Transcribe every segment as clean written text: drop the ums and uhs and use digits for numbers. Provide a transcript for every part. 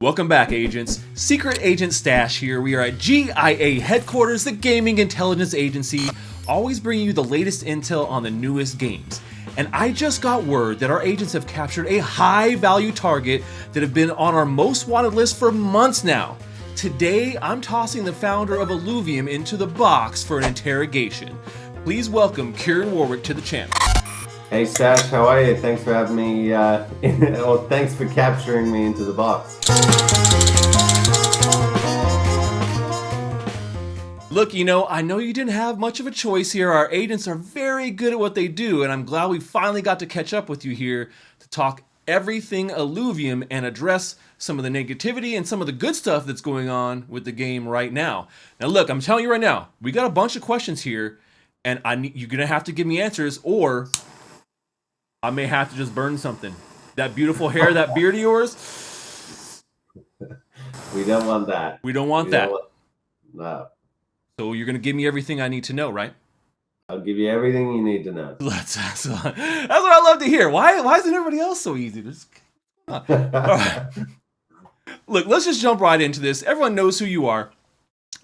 Welcome back, agents. Secret Agent Stash here. We are at GIA headquarters, the gaming intelligence agency, always bringing you the latest intel on the newest games. And I just got word that our agents have captured a high-value target that have been on our most wanted list for months now. Today, I'm tossing the founder of Illuvium into the box for an interrogation. Please welcome Kieran Warwick to the channel. Hey Stash, how are you? Thanks for having me, thanks for capturing me into the box. Look, I know you didn't have much of a choice here. Our agents are very good at what they do, and I'm glad we finally got to catch up with you here to talk everything Illuvium and address some of the negativity and some of the good stuff that's going on with the game right now. Now look, I'm telling you right now, we got a bunch of questions here, and you're going to have to give me answers, or I may have to just burn something. That beautiful hair, that beard of yours. We don't want that. We don't want that. No. So you're going to give me everything I need to know, right? I'll give you everything you need to know. That's what I love to hear. Why isn't everybody else so easy? All right. Look, let's just jump right into this. Everyone knows who you are.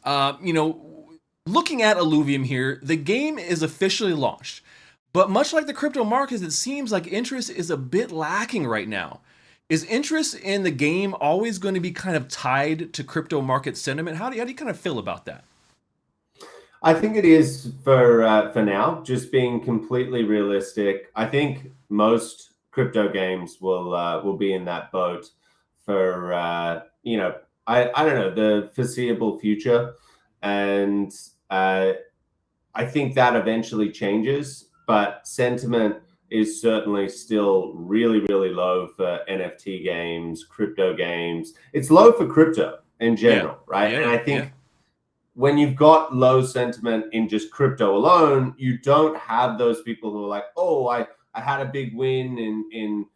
Looking at Illuvium here, the game is officially launched. But much like the crypto markets, it seems like interest is a bit lacking right now. Is interest in the game always going to be kind of tied to crypto market sentiment? How do you kind of feel about that? I think it is for now, just being completely realistic. I think most crypto games will be in that boat for I don't know, the foreseeable future, and I think that eventually changes. But sentiment is certainly still really, really low for NFT games, crypto games. It's low for crypto in general, right? Yeah, and I think when you've got low sentiment in just crypto alone, you don't have those people who are like, oh, I had a big win in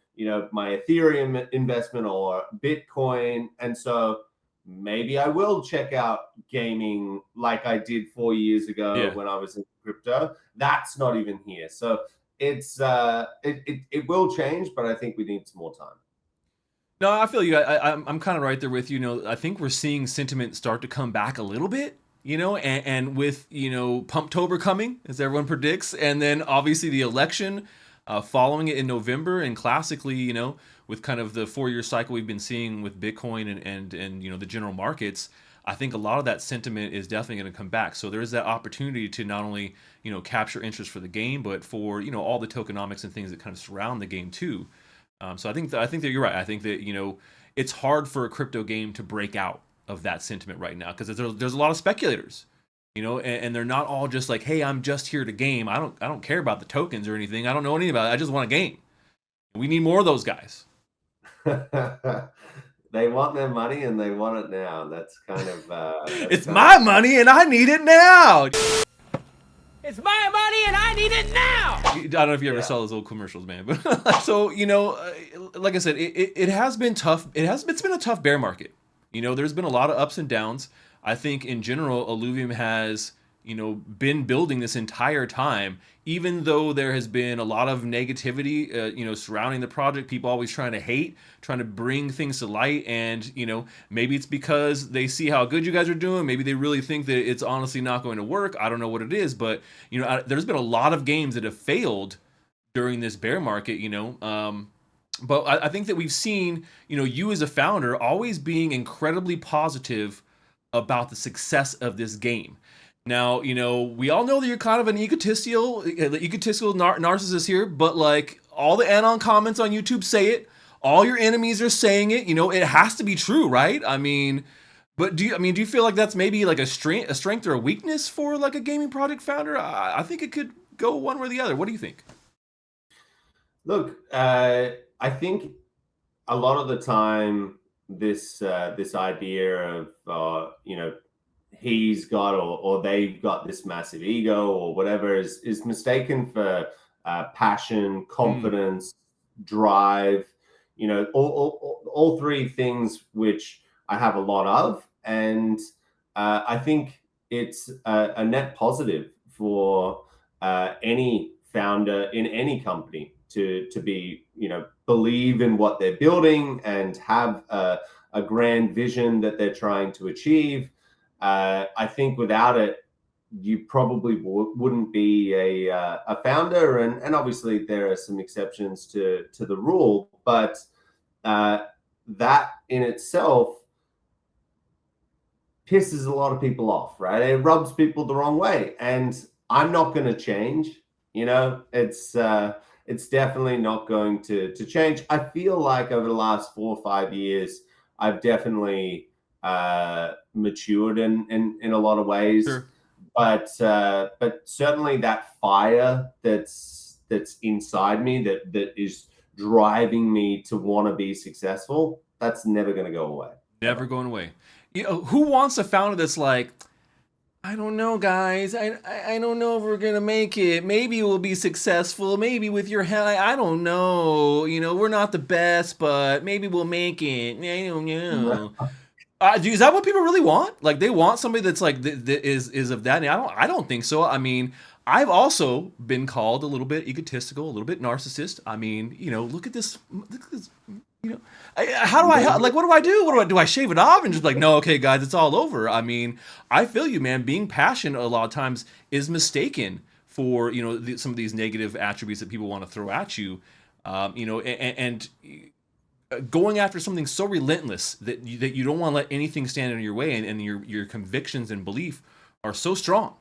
my Ethereum investment or Bitcoin, and so maybe I will check out gaming like I did 4 years ago when I was in crypto. That's not even here. So it's it will change, but I think we need some more time. No, I feel you. I'm kind of right there with you. I think we're seeing sentiment start to come back a little bit, and with, Pumptober coming, as everyone predicts, and then obviously the election following it in November, and classically, with kind of the 4-year cycle we've been seeing with Bitcoin and the general markets, I think a lot of that sentiment is definitely going to come back. So there is that opportunity to not only, capture interest for the game, but for, all the tokenomics and things that kind of surround the game too. So I think that you're right. I think that, it's hard for a crypto game to break out of that sentiment right now, because there's a lot of speculators, and they're not all just like, hey, I'm just here to game. I don't care about the tokens or anything. I don't know anything about it. I just want a game. We need more of those guys. They want their money and they want it now. That's kind of it's my money and I need it now. It's my money and I need it now. I don't know if you ever saw those old commercials, man. But so, like I said, it has been tough. It's been a tough bear market. There's been a lot of ups and downs. I think in general, Illuvium has, been building this entire time, even though there has been a lot of negativity, surrounding the project, people always trying to hate, trying to bring things to light. And, maybe it's because they see how good you guys are doing. Maybe they really think that it's honestly not going to work. I don't know what it is, but, there's been a lot of games that have failed during this bear market, but I think that we've seen, you as a founder always being incredibly positive about the success of this game. Now, we all know that you're kind of an egotistical narcissist here, but like all the anon comments on YouTube say it, all your enemies are saying it. It has to be true, right? I mean, but do you feel like that's maybe like a strength or a weakness for like a gaming project founder? I think it could go one way or the other. What do you think? Look, I think a lot of the time this idea of he's got or they've got this massive ego or whatever is mistaken for passion, confidence, drive, all three things which I have a lot of, and I think it's a net positive for any founder in any company to be, believe in what they're building and have a grand vision that they're trying to achieve. I think without it, you probably wouldn't be a founder, and obviously there are some exceptions to the rule, but that in itself pisses a lot of people off, right? It rubs people the wrong way, and I'm not going to change. It's definitely not going to change. I feel like over the last 4 or 5 years, I've definitely matured in a lot of ways. Sure. But certainly that fire that's inside me that is driving me to want to be successful, that's never going to go away. Never going away. Who wants a founder that's like, I don't know, guys. I don't know if we're gonna make it. Maybe we'll be successful. Maybe with your help. I don't know. We're not the best, but maybe we'll make it. I don't know. Is that what people really want? Like, they want somebody that's like that is of that. I don't think so. I mean, I've also been called a little bit egotistical, a little bit narcissist. I mean, look at this. Look at this. How do I, like, what do I do? Do I shave it off and just be like, no, okay, guys, it's all over? I mean, I feel you, man. Being passionate a lot of times is mistaken for, some of these negative attributes that people want to throw at you, and going after something so relentless that you don't want to let anything stand in your way, and your convictions and belief are so strong,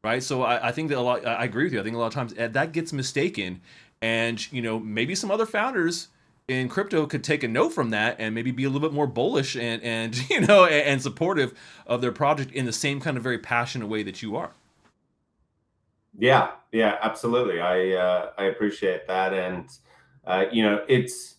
right? So I think that I agree with you. I think a lot of times that gets mistaken, and maybe some other founders in crypto could take a note from that and maybe be a little bit more bullish and supportive of their project in the same kind of very passionate way that you are. Yeah, absolutely. I appreciate that. And, it's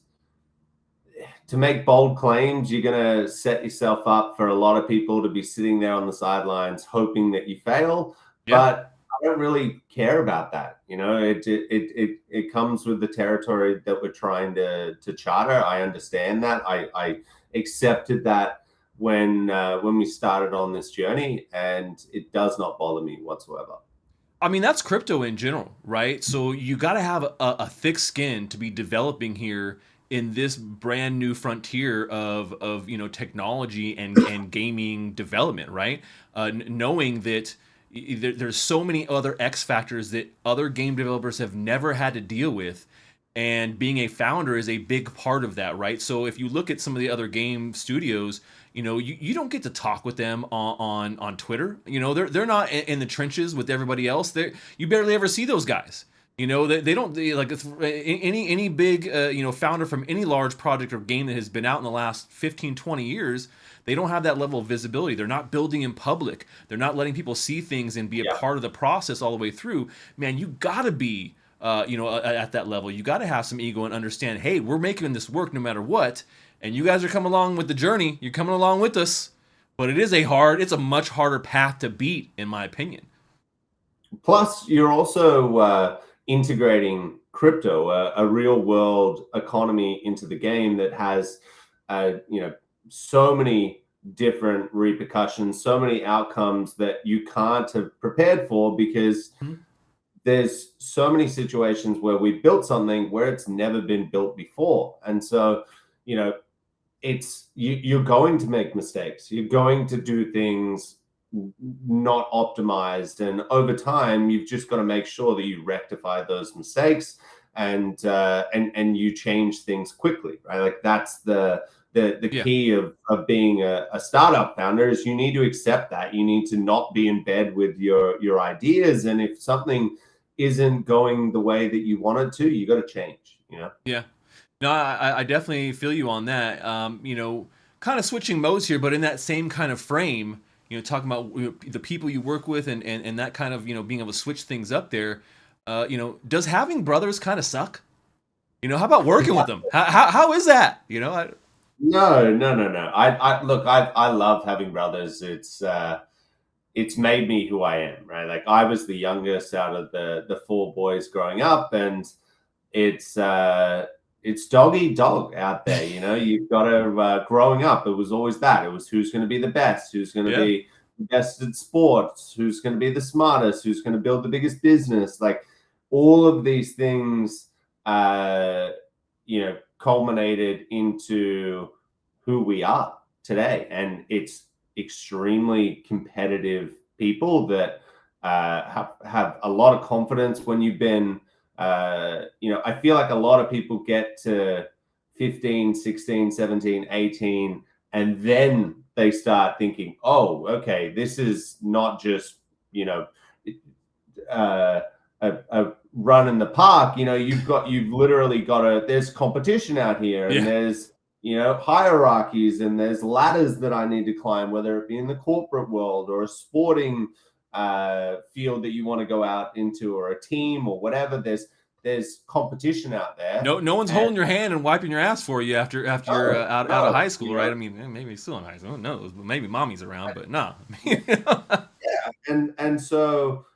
to make bold claims, you're going to set yourself up for a lot of people to be sitting there on the sidelines hoping that you fail. Yeah. But I don't really care about that. It comes with the territory that we're trying to charter. I understand that. I accepted that when we started on this journey, and it does not bother me whatsoever. I mean, that's crypto in general, right? So you got to have a thick skin to be developing here in this brand new frontier of technology and gaming development, right? Knowing that there's so many other X factors that other game developers have never had to deal with, and being a founder is a big part of that, right? So if you look at some of the other game studios, you don't get to talk with them on Twitter. They're not in the trenches with everybody else. You barely ever see those guys. They don't like any big founder from any large project or game that has been out in the last 15, 20 years. They don't have that level of visibility. They're not building in public. They're not letting people see things and be a part of the process all the way through. Man, you gotta be at that level. You gotta have some ego and understand, hey, we're making this work no matter what, and you guys are coming along with the journey. You're coming along with us, but it's a much harder path to beat, in my opinion. Plus, you're also integrating crypto, a real world economy, into the game that has so many different repercussions, so many outcomes that you can't have prepared for, because there's so many situations where we built something where it's never been built before. And so, you're going to make mistakes. You're going to do things not optimized, and over time you've just got to make sure that you rectify those mistakes and you change things quickly, right? Like, that's the key of being a startup founder, is you need to accept that. You need to not be in bed with your ideas, and if something isn't going the way that you want it to, you got to change. Yeah. No, I definitely feel you on that. Kind of switching modes here, but in that same kind of frame, talking about the people you work with and that kind of, being able to switch things up there. Does having brothers kind of suck? How about working with them? How is that? No. I look, I love having brothers. It's made me who I am, right? Like, I was the youngest out of the 4 boys growing up, and it's dog eat dog out there. You've got to, growing up, it was always that. It was who's going to be the best, who's going to be the best at sports, who's going to be the smartest, who's going to build the biggest business. Like, all of these things, culminated into who we are. today, and it's extremely competitive people that have a lot of confidence. When you've been I feel like a lot of people get to 15, 16, 17, 18, and then they start thinking, oh, okay, this is not just a run in the park. You've literally got there's competition out here, and there's hierarchies, and there's ladders that I need to climb, whether it be in the corporate world or a sporting field that you want to go out into, or a team or whatever. There's competition out there. No one's holding your hand and wiping your ass for you after you're out of high school, right? I mean, maybe still in high school. Who knows? Maybe mommy's around, but nah. Yeah, and so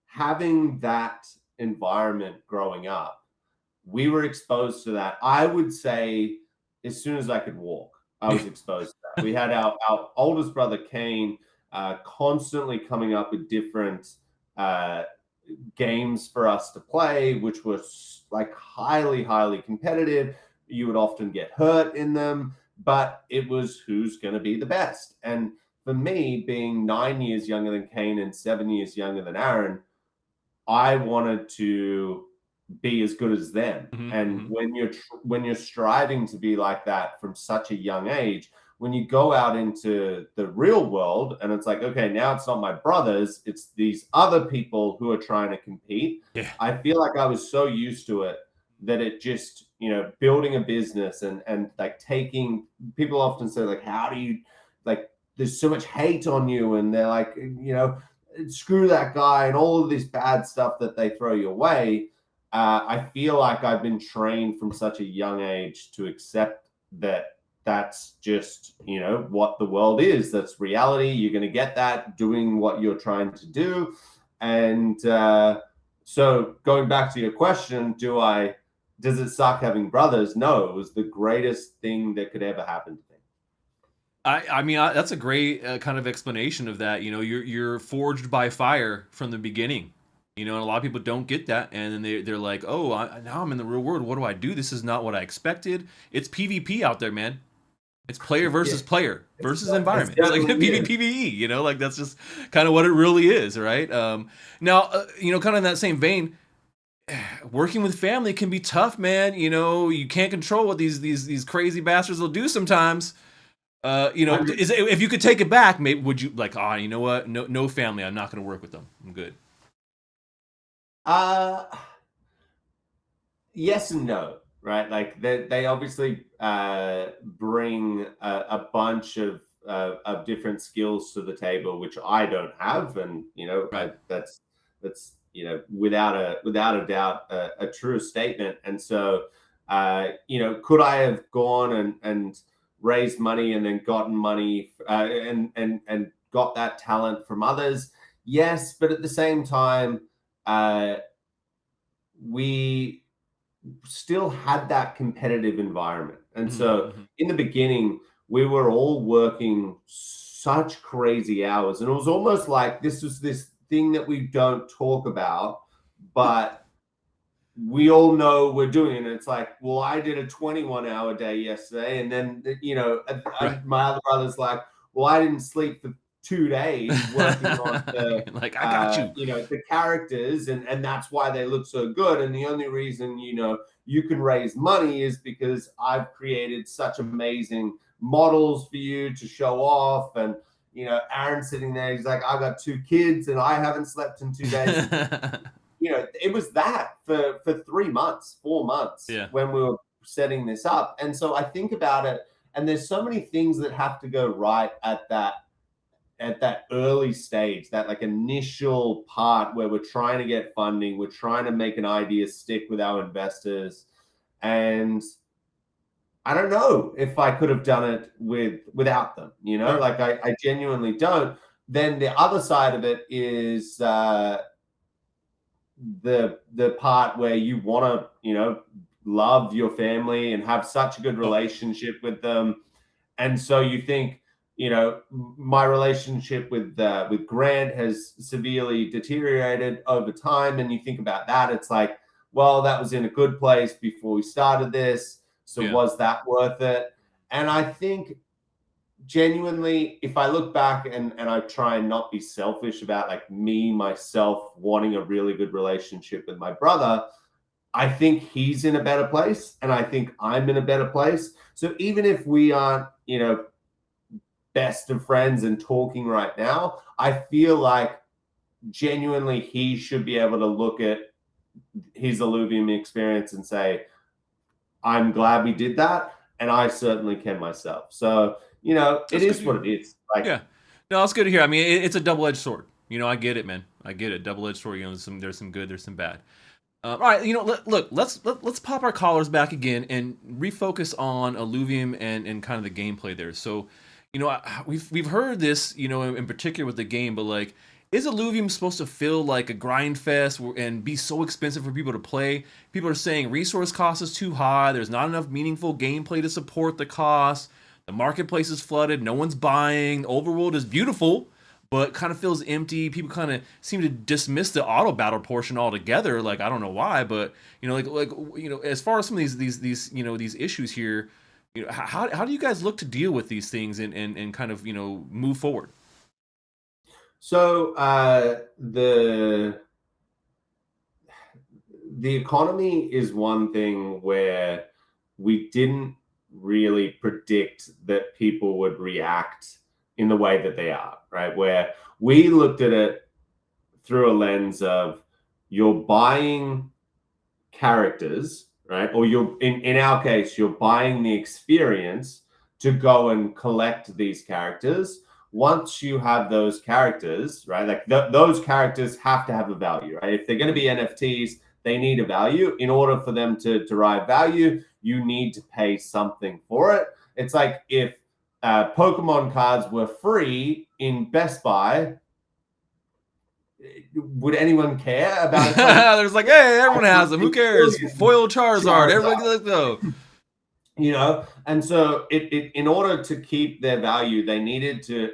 having that environment growing up, we were exposed to that. I would say as soon as I could walk, I was exposed to that. We had our oldest brother, Kane, constantly coming up with different games for us to play, which was like highly, highly competitive. You would often get hurt in them, but it was who's going to be the best. And for me, being 9 years younger than Kane and 7 years younger than Aaron, I wanted to be as good as them. Mm-hmm, and when you're striving to be like that from such a young age, when you go out into the real world and it's like, okay, now it's not my brothers, it's these other people who are trying to compete. Yeah. I feel like I was so used to it that it just, building a business and like taking, people often say like, how do you, like, there's so much hate on you, and they're like, screw that guy and all of this bad stuff that they throw your way. I feel like I've been trained from such a young age to accept that that's just, what the world is. That's reality. You're going to get that doing what you're trying to do. And so going back to your question, does it suck having brothers? No, it was the greatest thing that could ever happen to me. I mean, that's a great kind of explanation of that. You're forged by fire from the beginning. And a lot of people don't get that, and then they're like, oh, now I'm in the real world. What do I do? This is not what I expected. It's PvP out there, man. It's player versus player versus environment. It's like PvE, like that's just kind of what it really is, right? Now, kind of in that same vein, working with family can be tough, man. You can't control what these crazy bastards will do sometimes. If you could take it back, maybe would you like, you know what? No family. I'm not going to work with them. I'm good. Yes and no, right? Like they obviously bring a bunch of different skills to the table, which I don't have, and right. That's without a doubt a true statement. And so could I have gone and raised money and then gotten money and got that talent from others? Yes, but at the same time, we still had that competitive environment. And so in the beginning, we were all working such crazy hours, and it was almost like this was this thing that we don't talk about, but we all know we're doing it. It's like, well, I did a 21-hour day yesterday, and then my other brother's like, well, I didn't sleep for 2 days working on the like, I got you, the characters, and that's why they look so good. And the only reason you can raise money is because I've created such amazing models for you to show off. And Aaron's sitting there, he's like, I've got 2 kids and I haven't slept in 2 days. It was that for 3 months, 4 months when we were setting this up. And so I think about it, and there's so many things that have to go right at that early stage, that like initial part where we're trying to get funding, we're trying to make an idea stick with our investors. And I don't know if I could have done it without them, like I genuinely don't. Then the other side of it is the part where you want to, love your family and have such a good relationship with them. And so you think, my relationship with Grant has severely deteriorated over time. And you think about that, it's like, well, that was in a good place before we started this. So was that worth it? And I think genuinely, if I look back and I try and not be selfish about like me, myself wanting a really good relationship with my brother, I think he's in a better place and I think I'm in a better place. So even if we aren't, best of friends and talking right now, I feel like genuinely he should be able to look at his Illuvium experience and say, I'm glad we did that. And I certainly can myself. So, it is what it is. Like, yeah, no, it's good to hear. I mean, it's a double-edged sword. I get it, man. I get it. Double-edged sword. There's some good, there's some bad. All right, look, let's pop our collars back again and refocus on Illuvium and kind of the gameplay there. So, we've heard this, in particular with the game, but like, is Illuvium supposed to feel like a grind fest and be so expensive for people to play? People are saying resource cost is too high. There's not enough meaningful gameplay to support the cost. The marketplace is flooded. No one's buying. The overworld is beautiful, but kind of feels empty. People kind of seem to dismiss the auto battle portion altogether. Like, I don't know why, but as far as some of these issues here, how do you guys look to deal with these things and kind of move forward? So the economy is one thing where we didn't really predict that people would react in the way that they are, right? Where we looked at it through a lens of you're buying characters, right? Or in our case, you're buying the experience to go and collect these characters. Once you have those characters, right? Like those characters have to have a value, right? If they're going to be NFTs, they need a value. In order for them to derive value, you need to pay something for it. It's like if Pokemon cards were free in Best Buy, would anyone care about it? There's like, hey, everyone has them. Who cares? Foil Charizard. Everybody, let's go. And so in order to keep their value, they needed to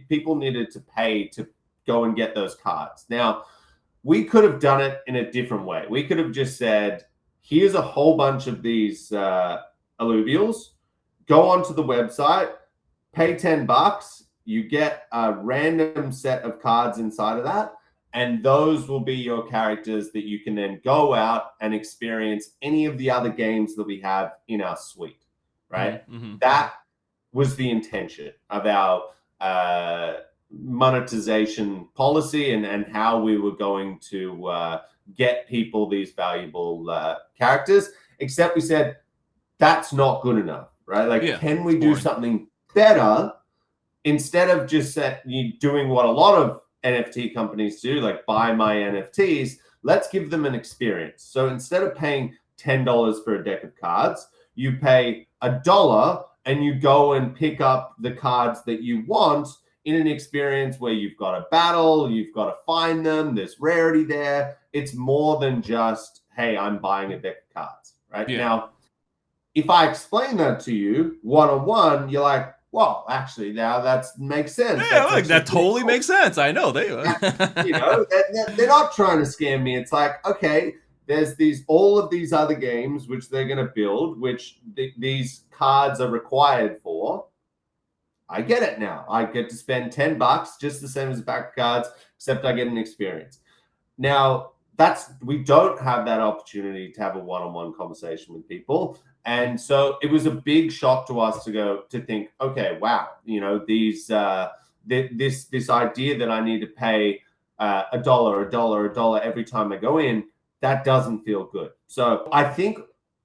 people needed to pay to go and get those cards. Now, we could have done it in a different way. We could have just said, here's a whole bunch of these alluvials. Go onto the website, pay $10. You get a random set of cards inside of that. And those will be your characters that you can then go out and experience any of the other games that we have in our suite, right? Mm-hmm. That was the intention of our monetization policy and how we were going to get people these valuable characters. Except we said, that's not good enough, right? Like, can we do something better instead of just doing what a lot of NFT companies do, like buy my NFTs? Let's give them an experience. So instead of paying $10 for a deck of cards, you pay $1 and you go and pick up the cards that you want in an experience where you've got a battle, you've got to find them, there's rarity there. It's more than just, hey, I'm buying a deck of cards, right? Yeah. Now, if I explain that to you one-on-one, you're like, well, actually, now that makes sense. Yeah, like that totally makes sense. I know they, they're not trying to scam me. It's like, okay, there's all of these other games which they're going to build, which these cards are required for. I get it now. I get to spend $10, just the same as a pack of cards, except I get an experience. Now, we don't have that opportunity to have a one-on-one conversation with people. And so it was a big shock to us to think, okay, wow, this idea that I need to pay $1 every time I go in, that doesn't feel good. So I think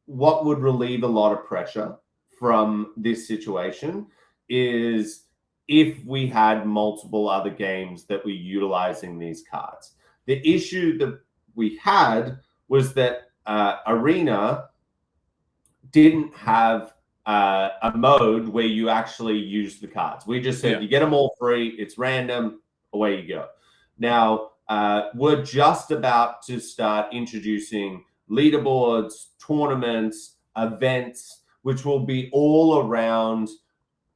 what would relieve a lot of pressure from this situation is if we had multiple other games that were utilizing these cards. The issue that we had was that Arena didn't have a mode where you actually use the cards. We just said, you get them all free, it's random, away you go. Now, we're just about to start introducing leaderboards, tournaments, events, which will be all around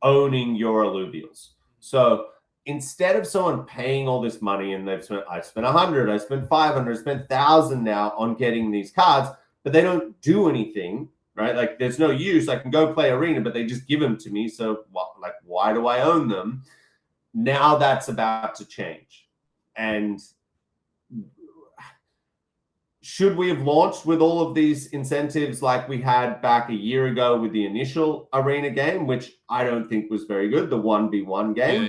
owning your alluvials. So instead of someone paying all this money and I spent 100, I spent 500, I spent 1,000 now on getting these cards, but they don't do anything, right? Like there's no use. I can go play arena, but they just give them to me. So why do I own them? Now that's about to change. And should we have launched with all of these incentives like we had back a year ago with the initial arena game, which I don't think was very good, the 1v1 game?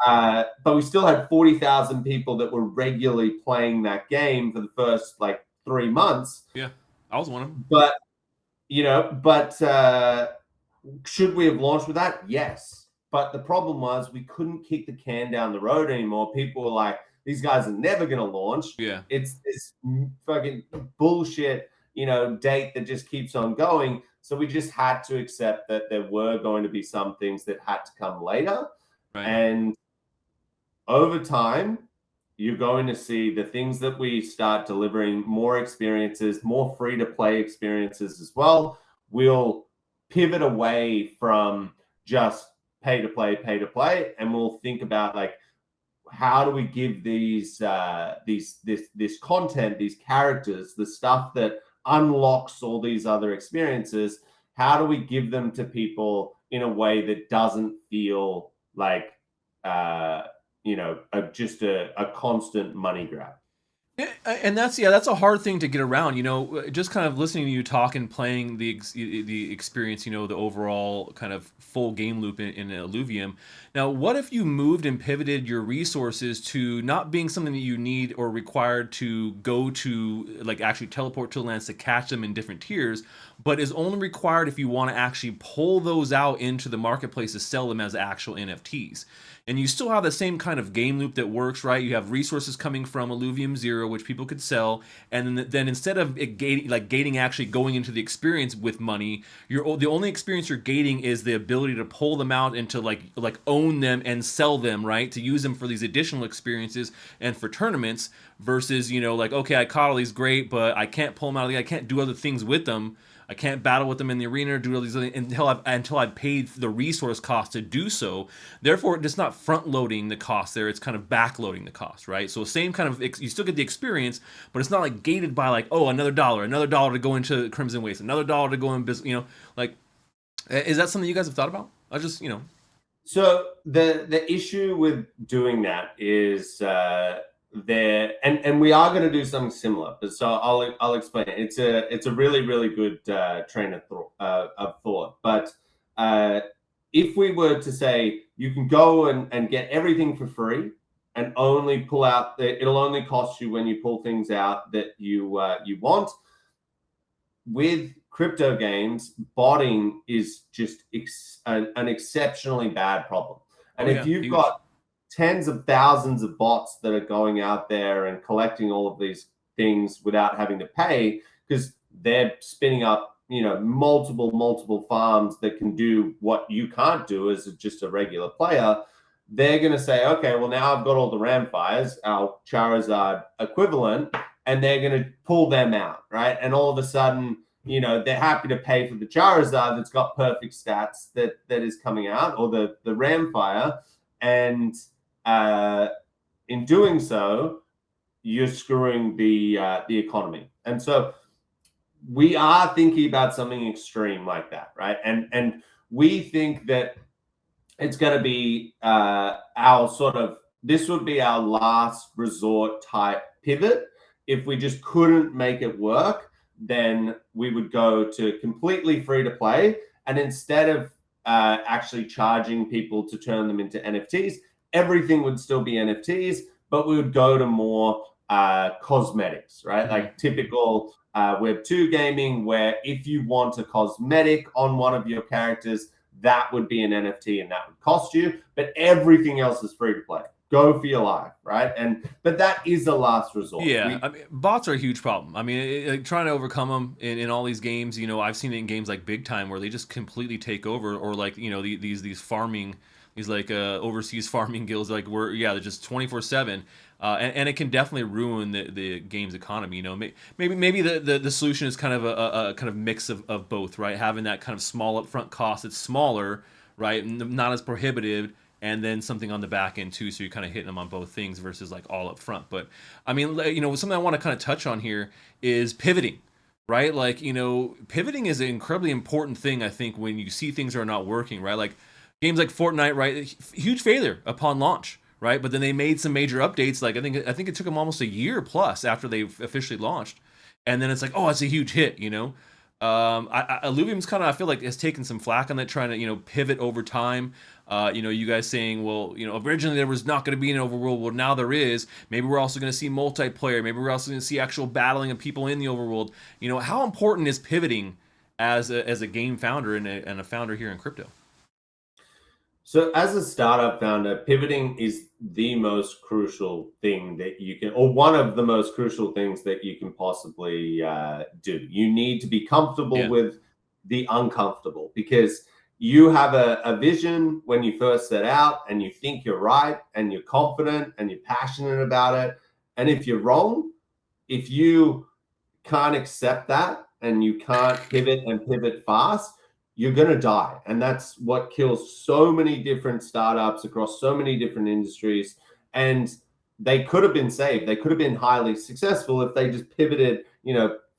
Yeah. But we still had 40,000 people that were regularly playing that game for the first 3 months. Yeah, I was one of them. But, should we have launched with that? Yes. But the problem was we couldn't kick the can down the road anymore. People were like, these guys are never going to launch. Yeah. It's this fucking bullshit, date that just keeps on going. So we just had to accept that there were going to be some things that had to come later. Right. And over time, you're going to see the things that we start delivering, more experiences, more free-to-play experiences as well. We'll pivot away from just pay-to-play, and we'll think about how do we give this content, these characters, the stuff that unlocks all these other experiences, how do we give them to people in a way that doesn't feel like just a constant money grab? And that's a hard thing to get around, just kind of listening to you talk and playing the experience, the overall kind of full game loop in Illuvium. Now, what if you moved and pivoted your resources to not being something that you need or required to go to, actually teleport to the lands to catch them in different tiers, but is only required if you want to actually pull those out into the marketplace to sell them as actual NFTs? And you still have the same kind of game loop that works, right? You have resources coming from Illuvium 0, which people could sell, and then instead of it gating actually going into the experience with money, the only experience you're gating is the ability to pull them out and to own them and sell them, right? To use them for these additional experiences and for tournaments versus, okay, I caught all these great, but I can't pull them out of I can't do other things with them. I can't battle with them in the arena or do all these other until I've paid the resource cost to do so. Therefore, it's not front loading the cost there; it's kind of back loading the cost, right? So same kind of you still get the experience, but it's not gated by another dollar to go into Crimson Waste, another dollar to go in business. Is that something you guys have thought about? I just So the issue with doing that is and we are going to do something similar, but so I'll explain it. It's a really, really good train of thought. But if we were to say you can go and get everything for free and only pull out, it'll only cost you when you pull things out that you want. With crypto games, botting is just an exceptionally bad problem. And if you've got tens of thousands of bots that are going out there and collecting all of these things without having to pay, because they're spinning up, multiple farms that can do what you can't do as just a regular player, they're going to say, okay, well, now I've got all the Ramfires, our Charizard equivalent, and they're going to pull them out, right? And all of a sudden, they're happy to pay for the Charizard that's got perfect stats that is coming out, or the Ramfire, and in doing so, you're screwing the economy. And so we are thinking about something extreme like that, right? And we think that it's going to be this would be our last resort type pivot. If we just couldn't make it work, then we would go to completely free to play. And instead of actually charging people to turn them into NFTs, everything would still be NFTs, but we would go to more cosmetics, right? Like typical Web 2 gaming, where if you want a cosmetic on one of your characters, that would be an NFT and that would cost you, but everything else is free to play. Go for your life, right? But that is the last resort. Yeah, I mean, bots are a huge problem. I mean, trying to overcome them in all these games. I've seen it in games like Big Time where they just completely take over, or these farming, these overseas farming guilds, they're just 24/7, and it can definitely ruin the game's economy. Maybe the solution is kind of a kind of mix of both, right? Having that kind of small upfront cost, it's smaller, right, not as prohibitive, and then something on the back end too, so you're kind of hitting them on both things versus all up front. But I mean, something I want to kind of touch on here is pivoting. right? Like, pivoting is an incredibly important thing, I think, when you see things are not working, right? Like games like Fortnite, right? Huge failure upon launch, right? But then they made some major updates. Like I think it took them almost a year plus after they officially launched, and then it's like, oh, it's a huge hit, Illuvium's kind of, I feel like, has taken some flack on that, trying to pivot over time. You guys saying, well, originally there was not going to be an overworld. Well, now there is. Maybe we're also going to see multiplayer. Maybe we're also going to see actual battling of people in the overworld. How important is pivoting as a game founder and a founder here in crypto? So as a startup founder, pivoting is the most crucial thing that you can, or one of the most crucial things that you can possibly do. You need to be comfortable with the uncomfortable, because you have a vision when you first set out and you think you're right and you're confident and you're passionate about it. And if you're wrong, if you can't accept that and you can't pivot fast, you're going to die. And that's what kills so many different startups across so many different industries. And they could have been saved. They could have been highly successful if they just pivoted,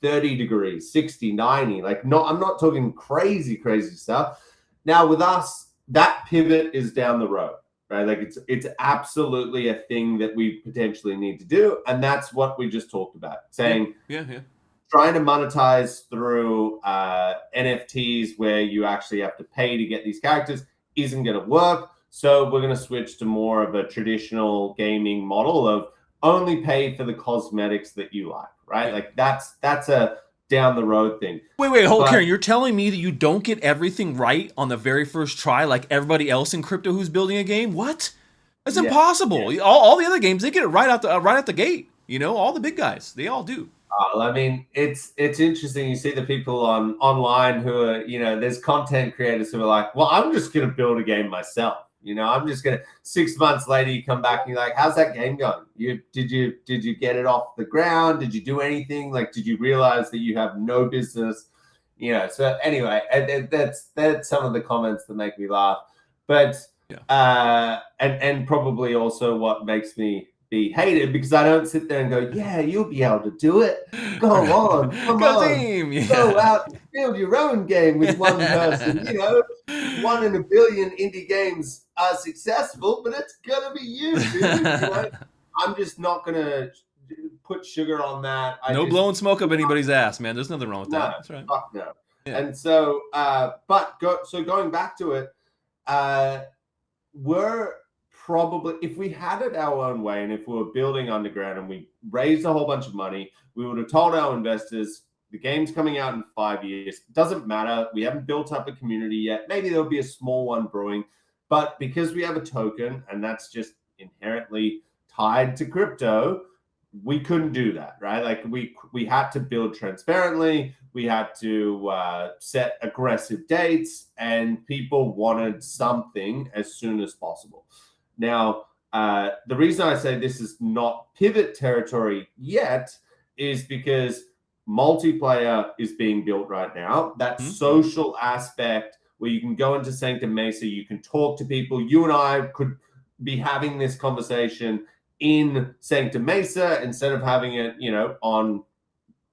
30 degrees, 60, 90. I'm not talking crazy stuff. Now with us, that pivot is down the road, right? Like it's absolutely a thing that we potentially need to do. And that's what we just talked about, saying, yeah. Trying to monetize through NFTs where you actually have to pay to get these characters isn't going to work. So we're going to switch to more of a traditional gaming model of only pay for the cosmetics that you like, right? Like that's a down the road thing. Wait, hold, Kieran, you're telling me that you don't get everything right on the very first try like everybody else in crypto who's building a game? What? That's impossible. Yeah. All the other games, they get it right out the gate. All the big guys, they all do. I mean, it's interesting. You see the people online who are, there's content creators who are like, well, I'm just going to build a game myself. I'm just going to, 6 months later, you come back and you're like, how's that game going? Did you get it off the ground? Did you do anything? Like, did you realize that you have no business? So anyway, that's some of the comments that make me laugh. But, and probably also what makes me be hated, because I don't sit there and go, yeah, you'll be able to do it. Go on, come on, team. Yeah. Go out and build your own game with one person. 1 in a billion indie games are successful, but it's gonna be you, dude. I'm just not gonna put sugar on that. Blowing smoke up anybody's ass, man. There's nothing wrong with that. That's right. Fuck no. Yeah. And so, going back to it, we're probably, if we had it our own way and if we were building underground and we raised a whole bunch of money, we would have told our investors the game's coming out in 5 years. Doesn't matter. We haven't built up a community yet. Maybe there'll be a small one brewing, but because we have a token and that's just inherently tied to crypto, we couldn't do that, right? Like we had to build transparently. We had to set aggressive dates, and people wanted something as soon as possible. Now, the reason I say this is not pivot territory yet is because multiplayer is being built right now. That social aspect where you can go into Sanctum Mesa, you can talk to people. You and I could be having this conversation in Sanctum Mesa instead of having it, on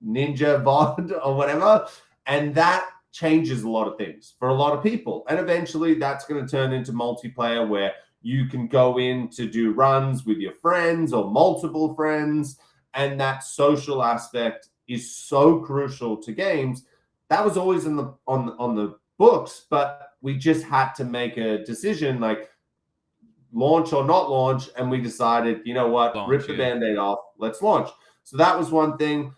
Ninja VOD or whatever. And that changes a lot of things for a lot of people. And eventually that's going to turn into multiplayer where you can go in to do runs with your friends or multiple friends. And that social aspect is so crucial to games. That was always on the books, but we just had to make a decision, like launch or not launch. And we decided, you know what, rip the Band-Aid off, let's launch. So that was one thing.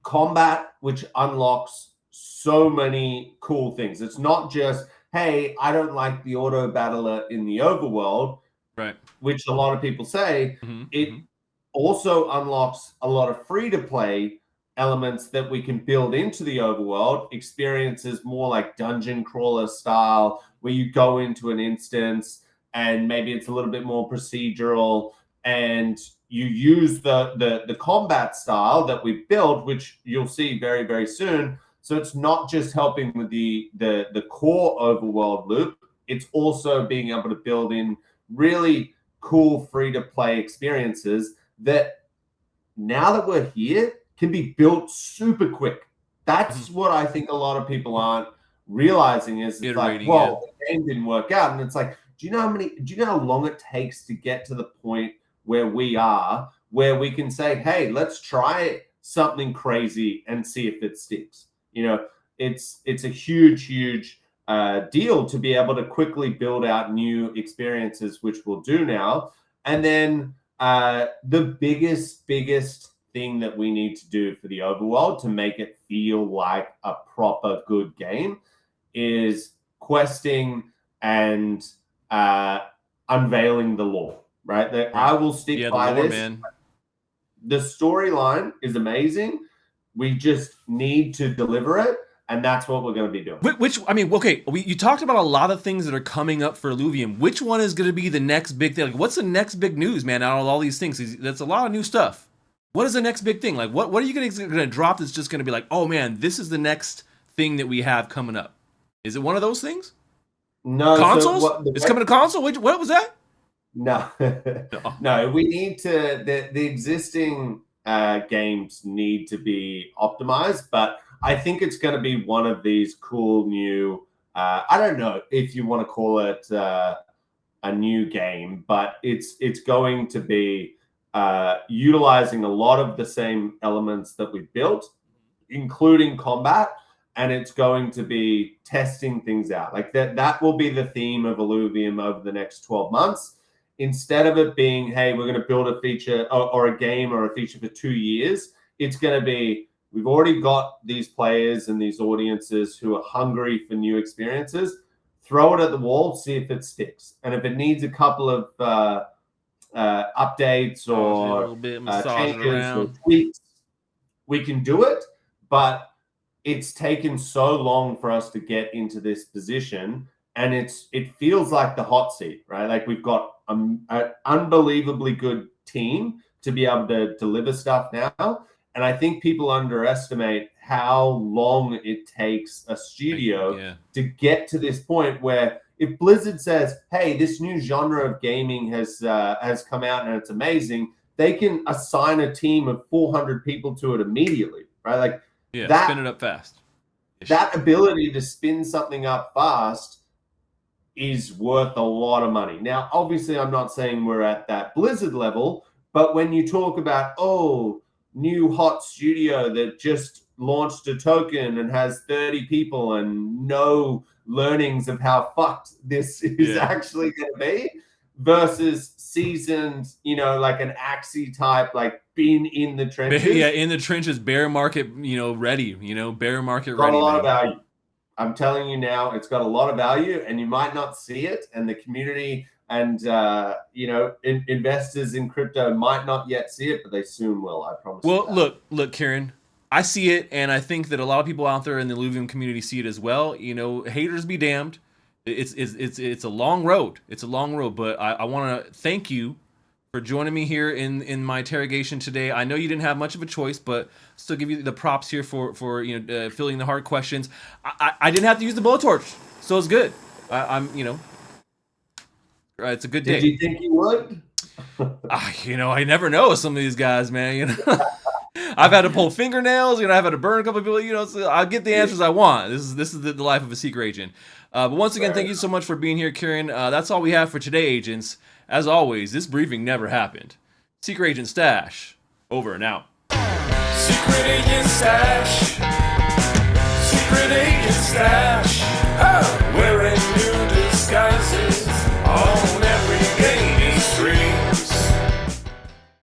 Combat, which unlocks so many cool things. It's not just, hey, I don't like the auto battler in the overworld, right? Which a lot of people say. It also unlocks a lot of free-to-play elements that we can build into the overworld. Experiences more like dungeon crawler style, where you go into an instance and maybe it's a little bit more procedural, and you use the combat style that we built, which you'll see very, very soon. So it's not just helping with the core overworld loop. It's also being able to build in really cool free-to-play experiences that, now that we're here, can be built super quick. That's what I think a lot of people aren't realizing is it's like, well, the game didn't work out. And it's like, do you know how long it takes to get to the point where we are, where we can say, hey, let's try something crazy and see if it sticks. You know, it's a huge deal to be able to quickly build out new experiences, which we'll do now. And then the biggest thing that we need to do for the overworld to make it feel like a proper good game is questing and unveiling the lore, right? That I will stick by this. Man. The storyline is amazing. We just need to deliver it, and that's what we're going to be doing. Which I mean, okay, you talked about a lot of things that are coming up for Illuvium. Which one is going to be the next big thing? Like, what's the next big news, man, out of all these things? That's a lot of new stuff. What is the next big thing? Like, what are you going to drop that's just going to be like, oh, man, this is the next thing that we have coming up? Is it one of those things? No. Consoles? It's coming to console? What was that? No. No, we need to... The existing games need to be optimized, but I think it's going to be one of these cool new... I don't know if you want to call it a new game, but it's going to be utilizing a lot of the same elements that we've built, including combat, and it's going to be testing things out. Like that will be the theme of Illuvium over the next 12 months. Instead of it being, hey, we're going to build a feature or a game or a feature for 2 years, it's going to be, we've already got these players and these audiences who are hungry for new experiences. Throw it at the wall, see if it sticks. And if it needs a couple of updates or changes or tweaks, we can do it. But it's taken so long for us to get into this position, and it feels like the hot seat, right? Like we've got an unbelievably good team to be able to deliver stuff now. And I think people underestimate how long it takes a studio to get to this point where if Blizzard says, hey, this new genre of gaming has come out and it's amazing, they can assign a team of 400 people to it immediately, right? Like spin it up fast. That ability to spin something up fast is worth a lot of money. Now, obviously, I'm not saying we're at that Blizzard level, but when you talk about, new hot studio that just launched a token and has 30 people and no learnings of how fucked this is actually going to be versus seasoned, like an Axie type, like been in the trenches. In the trenches, bear market, ready, bear market got ready. A lot of value. I'm telling you now, it's got a lot of value, and you might not see it, and the community and investors in crypto might not yet see it, but they soon will. I promise. Well, look, Kieran, I see it, and I think that a lot of people out there in the Illuvium community see it as well. Haters be damned. It's a long road. It's a long road, but I want to thank you for joining me here in my interrogation today. I know you didn't have much of a choice, but still give you the props here for filling the hard questions. I didn't have to use the blowtorch, so it's good. It's a good day. Did you think you would? I never know with some of these guys, man. I've had to pull fingernails. I've had to burn a couple of people. So I'll get the answers I want. This is the life of a secret agent. But once again, thank you so much for being here, Kieran. That's all we have for today, agents. As always, this briefing never happened. Secret Agent Stash, over and out. Secret Agent Stash. Secret Agent Stash.